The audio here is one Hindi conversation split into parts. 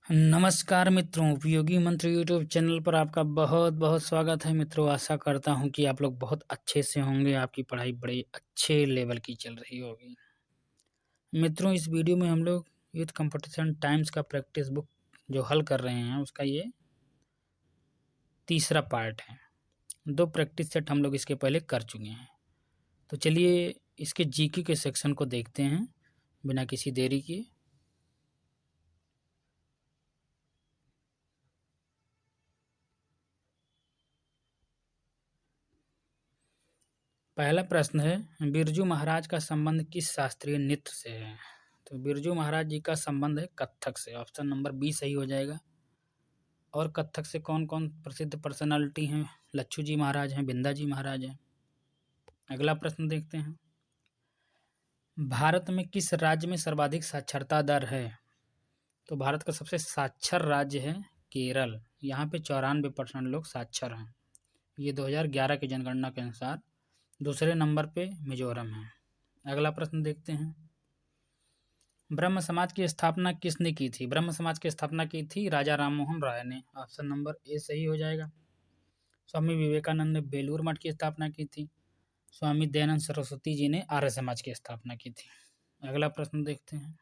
नमस्कार मित्रों, उपयोगी मंत्र यूट्यूब चैनल पर आपका बहुत बहुत स्वागत है मित्रों। आशा करता हूँ कि आप लोग बहुत अच्छे से होंगे, आपकी पढ़ाई बड़े अच्छे लेवल की चल रही होगी। मित्रों, इस वीडियो में हम लोग यूथ कंपटीशन टाइम्स का प्रैक्टिस बुक जो हल कर रहे हैं उसका ये तीसरा पार्ट है। 2 प्रैक्टिस सेट हम लोग इसके पहले कर चुके हैं। तो चलिए इसके जीके के सेक्शन को देखते हैं बिना किसी देरी के। पहला प्रश्न है, बिरजू महाराज का संबंध किस शास्त्रीय नृत्य से है? तो बिरजू महाराज जी का संबंध है कत्थक से। ऑप्शन नंबर बी सही हो जाएगा। और कत्थक से कौन कौन प्रसिद्ध पर्सनालिटी हैं? लच्छू जी महाराज हैं, बिंदा जी महाराज हैं। अगला प्रश्न देखते हैं, भारत में किस राज्य में सर्वाधिक साक्षरता दर है? तो भारत का सबसे साक्षर राज्य है केरल। यहाँ पे 94% लोग साक्षर हैं। ये 2011 की जनगणना के अनुसार। दूसरे नंबर पे मिजोरम है। अगला प्रश्न देखते हैं, ब्रह्म समाज की स्थापना किसने की थी? ब्रह्म समाज की स्थापना की थी राजा राममोहन राय ने। ऑप्शन नंबर ए सही हो जाएगा। स्वामी विवेकानंद ने बेलूर मठ की स्थापना की थी। स्वामी दयानंद सरस्वती जी ने आर्य समाज की स्थापना की थी। अगला प्रश्न देखते हैं,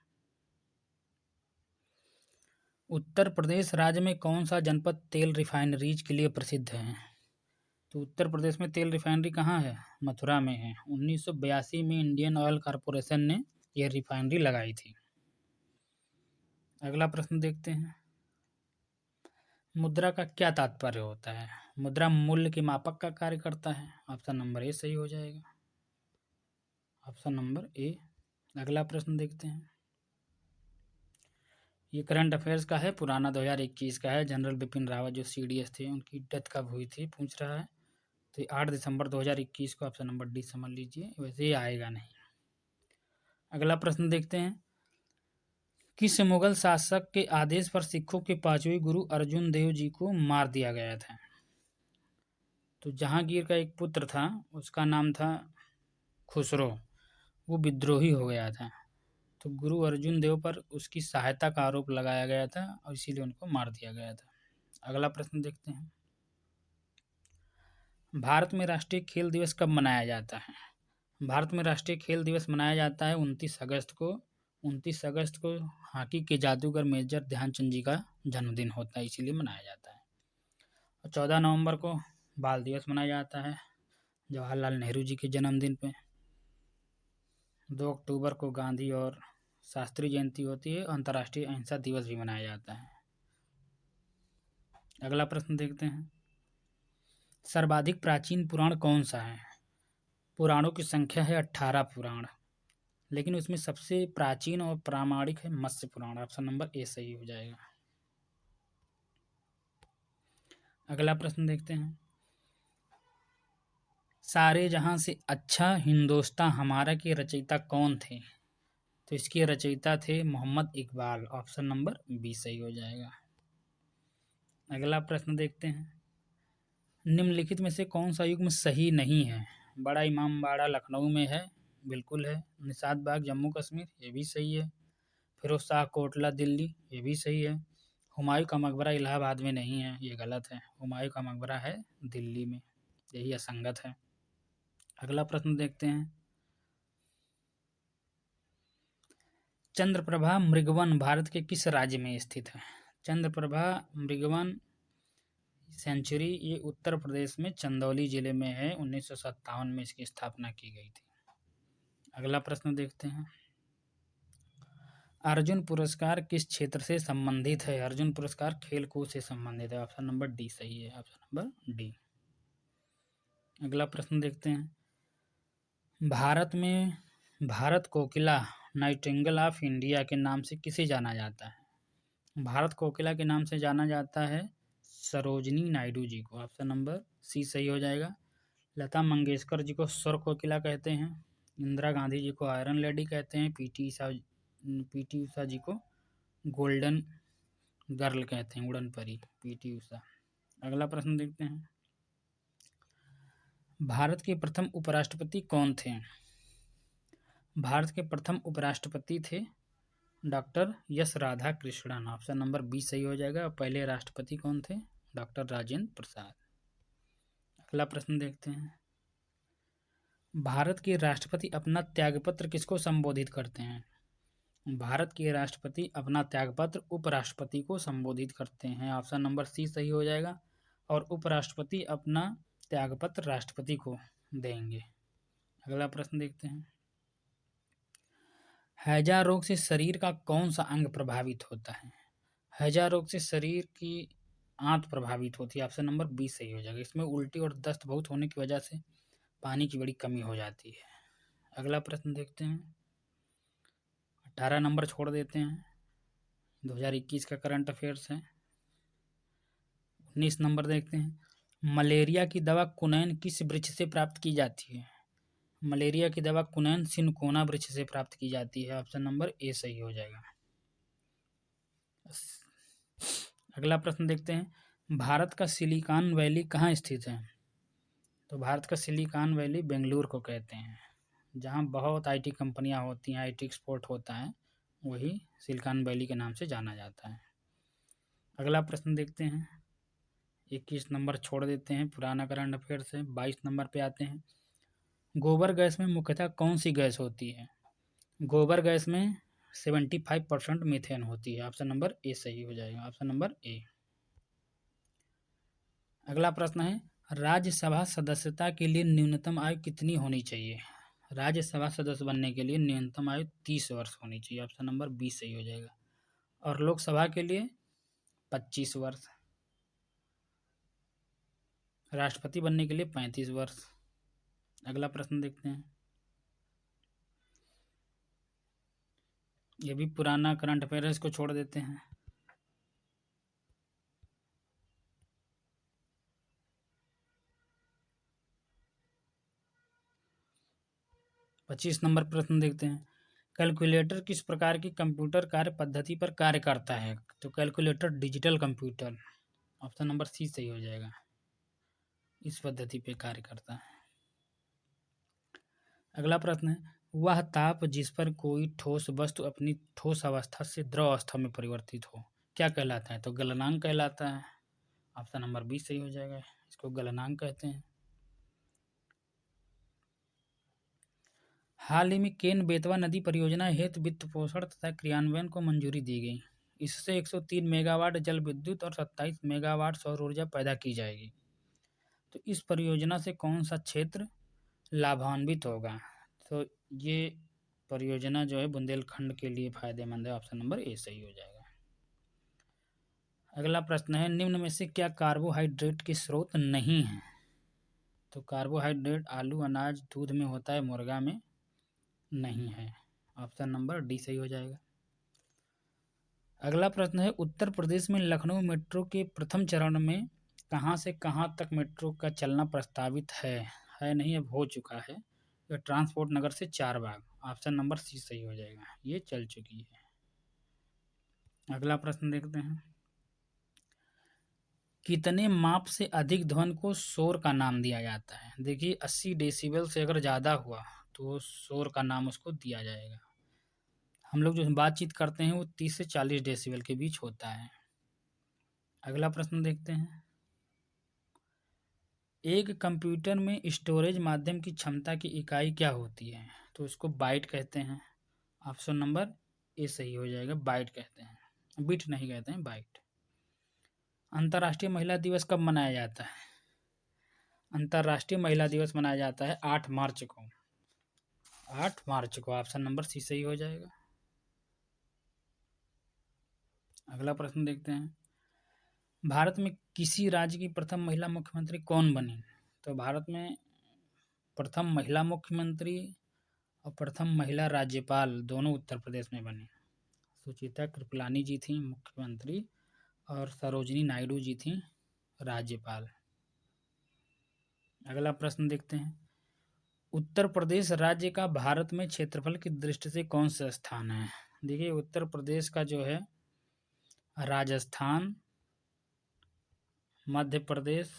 उत्तर प्रदेश राज्य में कौन सा जनपद तेल रिफाइनरीज के लिए प्रसिद्ध है? तो उत्तर प्रदेश में तेल रिफाइनरी कहाँ है? मथुरा में है। 1982 में इंडियन ऑयल कॉरपोरेशन ने यह रिफाइनरी लगाई थी। अगला प्रश्न देखते हैं, मुद्रा का क्या तात्पर्य होता है? मुद्रा मूल्य के मापक का कार्य करता है। ऑप्शन नंबर ए सही हो जाएगा। Option number A. अगला प्रश्न देखते हैं, ये करंट अफेयर्स का है, पुराना 2021 का है। जनरल बिपिन रावत जो सीडीएस थे उनकी डेथ कब हुई थी पूछ रहा है। तो 8 दिसंबर 2021 को ऑप्शन नंबर डी समझ लीजिए, वैसे ये आएगा नहीं। अगला प्रश्न देखते हैं, किस मुगल शासक के आदेश पर सिखों के 5वें गुरु अर्जुन देव जी को मार दिया गया था? तो जहांगीर का एक पुत्र था, उसका नाम था खुसरो। वो विद्रोही हो गया था, तो गुरु अर्जुन देव पर उसकी सहायता का आरोप लगाया गया था और इसीलिए उनको मार दिया गया था। अगला प्रश्न देखते हैं, भारत में राष्ट्रीय खेल दिवस कब मनाया जाता है? भारत में राष्ट्रीय खेल दिवस मनाया जाता है 29 अगस्त को। 29 अगस्त को हॉकी के जादूगर मेजर ध्यानचंद जी का जन्मदिन होता है, इसीलिए मनाया जाता है। और 14 नवंबर को बाल दिवस मनाया जाता है जवाहरलाल नेहरू जी के जन्मदिन पे। 2 अक्टूबर को गांधी और शास्त्री जयंती होती है। अंतर्राष्ट्रीय अहिंसा दिवस भी मनाया जाता है। अगला प्रश्न देखते हैं, सर्वाधिक प्राचीन पुराण कौन सा है? पुराणों की संख्या है 18 पुराण, लेकिन उसमें सबसे प्राचीन और प्रामाणिक है मत्स्य पुराण। ऑप्शन नंबर ए सही हो जाएगा। अगला प्रश्न देखते हैं, सारे जहां से अच्छा हिंदोस्तां हमारा के रचयिता कौन थे? तो इसके रचयिता थे Mohammad Iqbal. Option number B सही हो जाएगा। अगला प्रश्न देखते हैं, निम्नलिखित में से कौन सा युग्म सही नहीं है? बड़ा इमाम बाड़ा लखनऊ में है, बिल्कुल है। निषाद बाग जम्मू कश्मीर, ये भी सही है। फिरोज शाह कोटला दिल्ली, ये भी सही है। हुमायूं का मकबरा इलाहाबाद में नहीं है, ये गलत है। हुमायूं का मकबरा है दिल्ली में, यही असंगत है। अगला प्रश्न देखते हैं, चंद्रप्रभा मृगवन भारत के किस राज्य में स्थित है? चंद्रप्रभा मृगवन सेंचुरी ये उत्तर प्रदेश में चंदौली जिले में है। 1957 में इसकी स्थापना की गई थी। अगला प्रश्न देखते हैं, अर्जुन पुरस्कार किस क्षेत्र से संबंधित है? अर्जुन पुरस्कार खेलकूद से संबंधित है। ऑप्शन नंबर डी सही है। Option number D. अगला प्रश्न देखते हैं, भारत में भारत कोकिला नाइटिंगेल ऑफ इंडिया के नाम से किसे जाना जाता है? भारत कोकिला के नाम से जाना जाता है सरोजनी नायडू जी को। ऑप्शन नंबर सी सही हो जाएगा। लता मंगेशकर जी को स्वर कोकिला कहते हैं। इंदिरा गांधी जी को आयरन लेडी कहते हैं। पीटी उषा जी को गोल्डन गर्ल कहते हैं, उड़न परी पीटी उषा। अगला प्रश्न देखते हैं, भारत के प्रथम उपराष्ट्रपति कौन थे? भारत के प्रथम उपराष्ट्रपति थे doctor S Radhakrishnan. Option number B सही हो जाएगा। पहले राष्ट्रपति कौन थे? डॉक्टर राजेंद्र प्रसाद। अगला प्रश्न देखते हैं। भारत के राष्ट्रपति अपना त्यागपत्र किसको संबोधित करते हैं? भारत के राष्ट्रपति अपना त्यागपत्र उपराष्ट्रपति को संबोधित करते हैं। ऑप्शन नंबर सी सही हो जाएगा। और उपराष्ट्रपति अपना त्यागपत्र राष्ट्रपति को देंगे। अगला प्रश्न देखते हैं। हैजा रोग से शरीर का कौन सा अंग प्रभावित होता है? हैजा रोग से शरीर की आंत प्रभावित होती है। ऑप्शन नंबर बी सही हो जाएगा। इसमें उल्टी और दस्त बहुत होने की वजह से पानी की बड़ी कमी हो जाती है। अगला प्रश्न देखते हैं। 18 नंबर छोड़ देते हैं। 2021 का करंट अफेयर्स है। 19 नंबर देखते हैं। मलेरिया की दवा कुनैन किस वृक्ष से प्राप्त की जाती है? मलेरिया की दवा कुनैन सिनकोना वृक्ष से प्राप्त की जाती है। ऑप्शन नंबर ए सही हो जाएगा। अगला प्रश्न देखते हैं। भारत का सिलिकॉन वैली कहाँ स्थित है? तो भारत का सिलिकॉन वैली बेंगलुरु को कहते हैं, जहाँ बहुत आईटी कंपनियाँ होती हैं, आईटी एक्सपोर्ट होता है, वही सिलिकॉन वैली के नाम से जाना जाता है। अगला प्रश्न देखते हैं। 21 नंबर छोड़ देते हैं, पुराना करंट अफेयर से। 22 नंबर पे आते हैं। गोबर गैस में मुख्यतः कौन सी गैस होती है? गोबर गैस में 75% मीथेन होती है। ऑप्शन नंबर ए सही हो जाएगा। Option number A. अगला प्रश्न है। राज्यसभा सदस्यता के लिए न्यूनतम आयु कितनी होनी चाहिए? राज्यसभा सदस्य बनने के लिए न्यूनतम आयु 30 वर्ष होनी चाहिए। ऑप्शन नंबर बी सही हो जाएगा। और लोकसभा के लिए 25 वर्ष। राष्ट्रपति बनने के लिए 35 वर्ष। अगला प्रश्न देखते हैं। ये भी पुराना करंट अफेयर है, इसको छोड़ देते हैं। पच्चीस नंबर प्रश्न देखते हैं। कैलकुलेटर किस प्रकार की कंप्यूटर कार्य पद्धति पर कार्य करता है? तो calculator digital computer. Option number C सही हो जाएगा। इस पद्धति पे कार्य करता है। अगला प्रश्न है। वह ताप जिस पर कोई ठोस वस्तु अपनी ठोस अवस्था से द्रव अवस्था में परिवर्तित हो क्या कहलाता है? तो गलनांक कहलाता है। ऑप्शन नंबर बी सही हो जाएगा। इसको गलनांक कहते हैं। हाल ही में केन बेतवा नदी परियोजना हेतु वित्त पोषण तथा क्रियान्वयन को मंजूरी दी गई। इससे 103 मेगावाट जल विद्युत और 27 मेगावाट सौर ऊर्जा पैदा की जाएगी। तो इस परियोजना से कौन सा क्षेत्र लाभान्वित होगा? तो ये परियोजना जो है बुंदेलखंड के लिए फायदेमंद है। ऑप्शन नंबर ए सही हो जाएगा। अगला प्रश्न है। निम्न में से क्या कार्बोहाइड्रेट के स्रोत नहीं है? तो कार्बोहाइड्रेट आलू, अनाज, दूध में होता है, मुर्गा में नहीं है। ऑप्शन नंबर डी सही हो जाएगा। अगला प्रश्न है। उत्तर प्रदेश में लखनऊ मेट्रो के प्रथम चरण में कहाँ से कहाँ तक मेट्रो का चलना प्रस्तावित है नहीं, अब हो चुका है। यह ट्रांसपोर्ट नगर से चारबाग। ऑप्शन नंबर सी सही हो जाएगा। ये चल चुकी है। अगला प्रश्न देखते हैं। कितने माप से अधिक ध्वनि को शोर का नाम दिया जाता है? देखिए 80 डेसिबल से अगर ज़्यादा हुआ तो शोर का नाम उसको दिया जाएगा। हम लोग जो बातचीत करते हैं वो 30 से 40 डेसिबल के बीच होता है। अगला प्रश्न देखते हैं। एक कंप्यूटर में स्टोरेज माध्यम की क्षमता की इकाई क्या होती है? तो उसको बाइट कहते हैं। ऑप्शन नंबर ए सही हो जाएगा। बाइट कहते हैं, बिट नहीं कहते हैं, बाइट। अंतर्राष्ट्रीय महिला दिवस कब मनाया जाता है? अंतर्राष्ट्रीय महिला दिवस मनाया जाता है 8 मार्च को। 8 मार्च को। ऑप्शन नंबर सी सही हो जाएगा। अगला प्रश्न देखते हैं। भारत में किसी राज्य की प्रथम महिला मुख्यमंत्री कौन बनी? तो भारत में प्रथम महिला मुख्यमंत्री और प्रथम महिला राज्यपाल दोनों उत्तर प्रदेश में बनी। सुचित्रा कृपलानी जी थी मुख्यमंत्री और सरोजिनी नायडू जी थी राज्यपाल। अगला प्रश्न देखते हैं। उत्तर प्रदेश राज्य का भारत में क्षेत्रफल की दृष्टि से कौन सा स्थान है? देखिए उत्तर प्रदेश का जो है राजस्थान, मध्य प्रदेश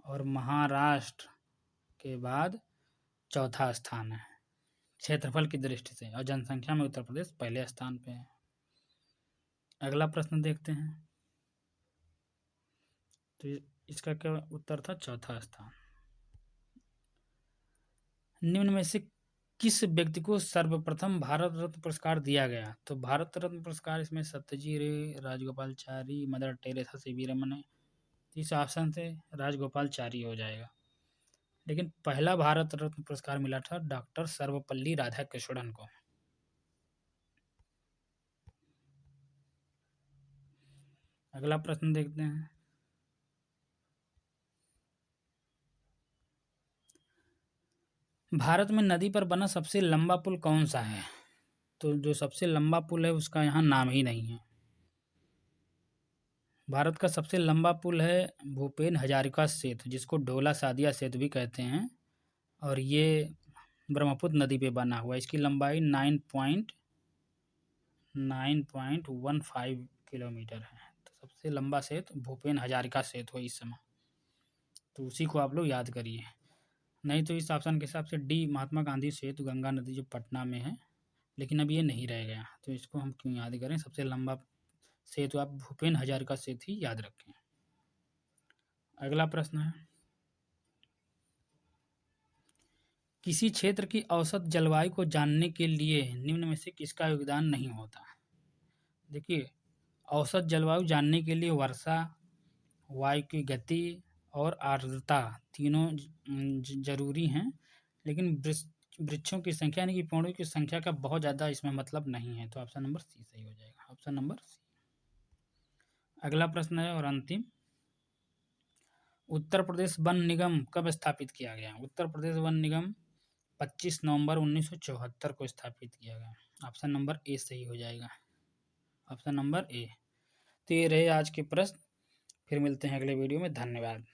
और महाराष्ट्र के बाद चौथा स्थान है क्षेत्रफल की दृष्टि से, और जनसंख्या में उत्तर प्रदेश पहले स्थान पे है। अगला प्रश्न देखते हैं। तो इसका क्या उत्तर था? चौथा स्थान। निम्न में से किस व्यक्ति को सर्वप्रथम भारत रत्न पुरस्कार दिया गया? तो भारत रत्न पुरस्कार इसमें सत्यजी रे, Rajagopalachari, mother Teresa, CV Raman है। इस ऑप्शन से राजगोपालचारी हो जाएगा। लेकिन पहला भारत रत्न पुरस्कार मिला था डॉक्टर सर्वपल्ली राधाकृष्णन को। अगला प्रश्न देखते हैं। भारत में नदी पर बना सबसे लंबा पुल कौन सा है? तो जो सबसे लंबा पुल है उसका यहाँ नाम ही नहीं है। भारत का सबसे लंबा पुल है भूपेन हजारिका सेतु, जिसको ढोला सादिया सेतु भी कहते हैं, और ये ब्रह्मपुत्र नदी पे बना हुआ है। इसकी लंबाई 9.15 किलोमीटर है। तो सबसे लंबा सेतु भूपेन हजारिका सेतु है इस समय, तो उसी को आप लोग याद करिए। नहीं तो इस ऑप्शन के हिसाब से डी महात्मा गांधी सेतु, गंगा नदी जो पटना में है, लेकिन अब ये नहीं रह गया, तो इसको हम क्यों याद करें? सबसे लंबा सेतु आप भूपेन हजारिका सेतु ही याद रखें। अगला प्रश्न है, किसी क्षेत्र की औसत जलवायु को जानने के लिए निम्न में से किसका योगदान नहीं होता? देखिए, औसत जलवायु जानने के लिए वर्षा, वायु की गति और आर्द्रता तीनों जरूरी हैं, लेकिन वृक्षों की संख्या यानी कि पेड़ों की संख्या का बहुत ज़्यादा इसमें मतलब नहीं है। तो ऑप्शन नंबर सी सही हो जाएगा, ऑप्शन नंबर सी। अगला प्रश्न है और अंतिम, उत्तर प्रदेश वन निगम कब स्थापित किया गया? उत्तर प्रदेश वन निगम 25 नवंबर 1974 को स्थापित किया गया। ऑप्शन नंबर ए सही हो जाएगा, ऑप्शन नंबर ए। तो ये रहे आज के प्रश्न। फिर मिलते हैं अगले वीडियो में। धन्यवाद।